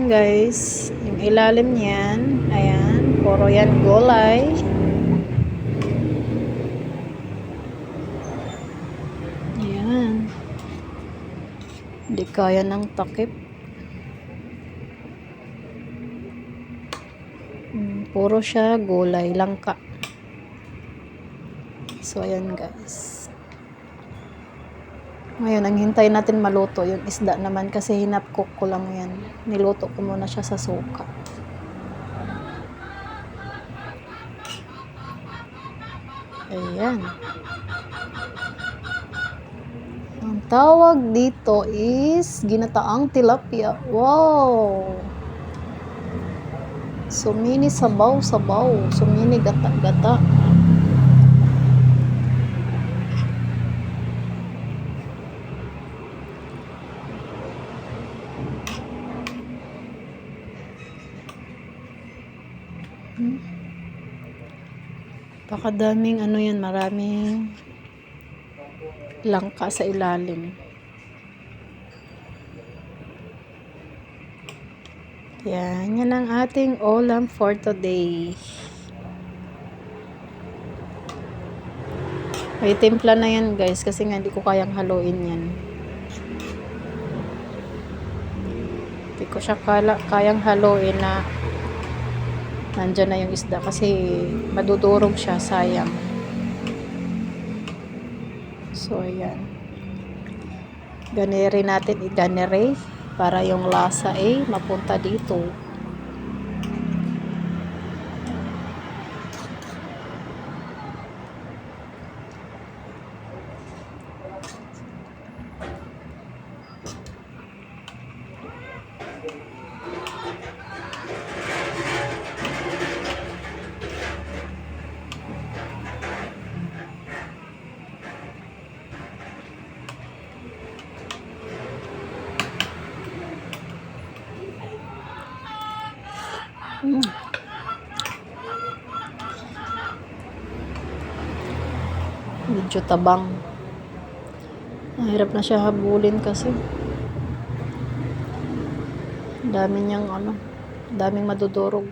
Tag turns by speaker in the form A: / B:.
A: guys, yung ilalim niyan, ayan, puro yan gulay. Ayan. Hindi kaya ng takip. Puro siya gulay, langka. So, ayan guys. Ngayon, ang hintay natin maluto yung isda naman kasi hinapcook ko lang yan. Niluto ko muna siya sa suka. Ayan. Ang tawag dito is ginataang tilapia. Wow! Sumini sabaw-sabaw. Sumini gata-gata. Pakadaming ano yan, maraming langka sa ilalim. Yan ang ating ulam for today. May timpla na yan guys kasi nga hindi ko kayang haluin yan. Hindi ko siya kayang haluin na nandyan na yung isda kasi madudurog siya, sayang. So ayan, ganere natin, i-ganere para yung lasa mapunta dito. Medyo tabang. Mahirap na siya habulin kasi dami niyang daming madudurog.